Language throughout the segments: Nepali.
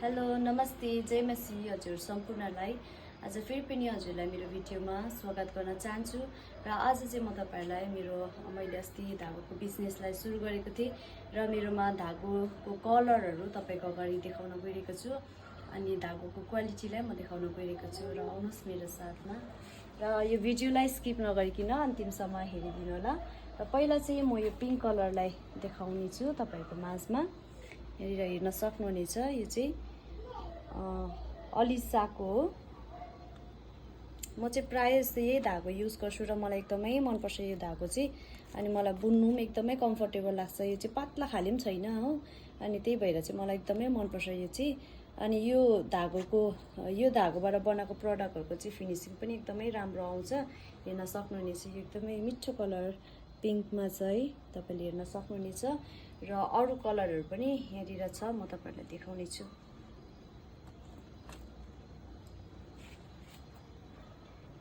हेलो नमस्ते जय मसी हजुर सम्पूर्णलाई आज फेरि पनि हजुरलाई मेरो भिडियोमा स्वागत गर्न चाहन्छु र आज चाहिँ म तपाईहरुलाई मैले अस्ति धागोको बिजनेसलाई सुरु गरेको थिएँ र मेरोमा धागोको कलरहरू तपाईको अगाडि देखाउन गइरहेको छु अनि धागोको क्वालिटीलाई म देखाउन गइरहेको छु र आउनुस् मेरो साथमा र यो भिडियोलाई स्किप नगरिकिन अन्तिमसम्म हेरिदिनु होला र पहिला चाहिँ म यो पिंक कलरलाई देखाउने छु तपाईहरुको माझमा हेर्न सक्नुहुनेछ यो चाहिँ अलिसाको हो म चाहिँ प्राय जस्तो यही धागो युज गर्छु र मलाई एकदमै मन पर्छ यो धागो चाहिँ अनि मलाई बुन्नु पनि एकदमै कम्फर्टेबल लाग्छ यो चाहिँ पातला खाले पनि छैन हो अनि त्यही भएर चाहिँ मलाई एकदमै मन पर्छ यो चाहिँ अनि यो धागोबाट बनाएको प्रोडक्टहरुको चाहिँ फिनिशिङ पनि एकदमै राम्रो आउँछ हेर्न सक्नुहुनेछ यो एकदमै मिठो कलर पिंकमा छ है तपाईले हेर्न सक्नुहुनेछ र अरु कलरहरु पनि यहाँनिर छ म तपाईहरुलाई देखाउने छु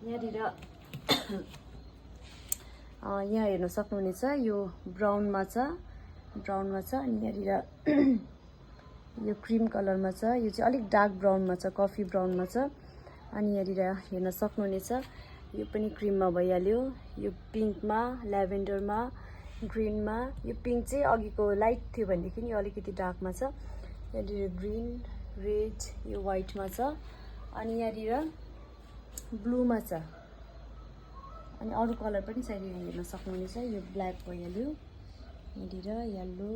यहाँनिर यहाँ हेर्न सक्नुहुनेछ यो ब्राउनमा छ अनि यहाँनिर यो क्रीम कलरमा छ यो चाहिँ अलिक डार्क ब्राउनमा छ कफी ब्राउनमा छ अनि यहाँनिर हेर्न सक्नुहुनेछ यो पनि क्रीममा भइहाल्यो यो पिंकमा ल्याभेन्डरमा ग्रीनमा यो पिंक चाहिँ अघिको लाइट थियो भनेदेखि यो अलिकति डार्कमा छ यहाँनिर ग्रीन रेड यो व्हाइटमा छ अनि यहाँनिर ब्लूमा छ अनि अरु कलर पनि छ हेर्न सक्नुहुनेछ यो ब्ल्याक भइहाल्यो यहाँनिर येलो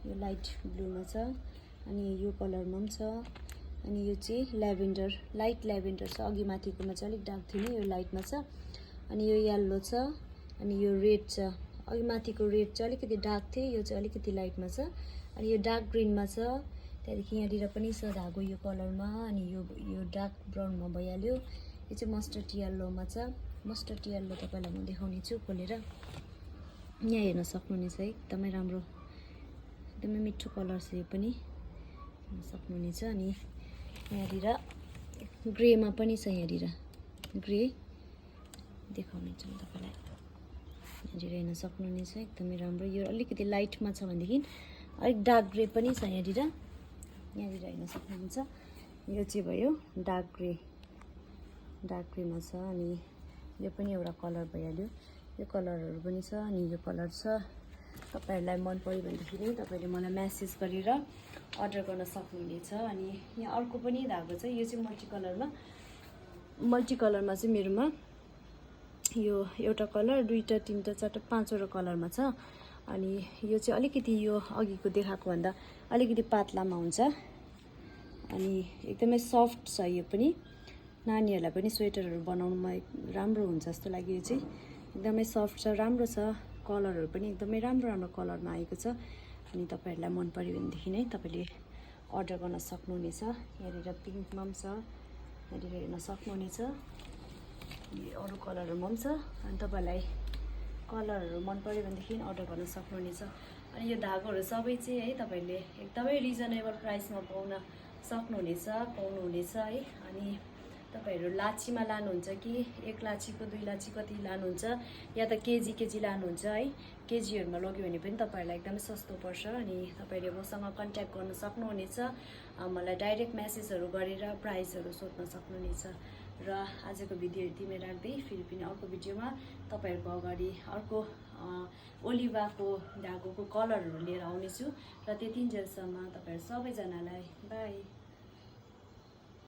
यो लाइट ब्लूमा छ अनि यो कलरमा पनि छ अनि यो चाहिँ ल्याभेन्डर लाइट ल्याभेन्डर छ अघि माथिकोमा चाहिँ अलिक डार्क थियो नि यो लाइटमा छ अनि यो येलो छ अनि यो रेड छ अघि माथिको रेड चाहिँ अलिकति डार्क थियो यो चाहिँ अलिकति लाइटमा छ अनि यो डार्क ग्रीनमा छ त्यहाँदेखि यहाँनिर पनि छ धागो यो कलरमा अनि यो डार्क ब्राउनमा भइहाल्यो यो चाहिँ मस्टर्ड येल्लोमा छ मस्टर्ड येल्लो तपाईलाई म देखाउने छु खोलेर यहाँ हेर्न सक्नुहुनेछ है एकदमै राम्रो एकदमै मिठो कलर छ यो पनि हेर्न सक्नुहुनेछ अनि यहाँनिर ग्रेमा पनि छ यहाँनिर ग्रे देखाउने छु तपाईलाई यहाँनिर हेर्न सक्नुहुनेछ एकदमै राम्रो यो अलिकति लाइटमा छ भनेदेखि अलिक डार्क ग्रे पनि छ यहाँनिर हेर्न सक्नुहुन्छ यो चाहिँ भयो डार्क ग्रेमा छ अनि यो पनि एउटा कलर भइहाल्यो यो कलरहरु पनि छ अनि यो कलर छ तपाईहरुलाई मन पर्यो भनेदेखि नि तपाईले मलाई मेसेज गरेर अर्डर गर्न सक्नुहुनेछ अनि यहाँ अर्को पनि धागो छ यो चाहिँ मल्टी कलरमा चाहिँ मेरोमा यो एउटा कलर दुईटा तीनटा चारटा पाँचवटा कलरमा छ अनि यो चाहिँ अलिकति यो अघिको देखाएको भन्दा अलिकति पातलामा हुन्छ अनि एकदमै सफ्ट छ यो पनि नानीहरुलाई पनि स्वेटरहरु बनाउनमा राम्रो हुन्छ जस्तो लाग्यो यो चाहिँ एकदमै सफ्ट छ राम्रो छ कलरहरु पनि एकदमै राम्रो कलरमा आएको छ अनि तपाईहरुलाई मन पर्यो भनेदेखि नै तपाईले अर्डर गर्न सक्नुहुनेछ यहाँनिर पिंकमा पनि छ यहाँनिर हेर्न सक्नुहुनेछ अरु कलरहरुमा पनि छ अनि तपाईलाई कलरहरु मन पर्यो भनेदेखि अर्डर गर्न सक्नुहुनेछ अनि यो धागोहरु सबै चाहिँ है तपाईले एकदमै रिजनेबल प्राइसमा पाउनुहुनेछ है अनि तपाईहरु लाचीमा लानुहुन्छ कि एक लाचीको दुई लाची कति लानुहुन्छ या त केजी लानुहुन्छ है केजीहरुमा लग्यो भने पनि तपाईहरुलाई एकदमै सस्तो पर्छ अनि तपाईले मसँग कन्ट्याक्ट गर्न सक्नुहुनेछ मलाई डाइरेक्ट मेसेजहरु गरेर प्राइसहरु सोध्न सक्नुहुनेछ र आजको भिडियो यतिमै राख्दै फेरि पनि अर्को भिडियोमा तपाईहरुको अगाडि अर्को ओलिभाको धागोको कलरहरु लिएर आउनेछु र त्यतिन्जेलसम्म तपाईहरु सबैजनालाई बाइ।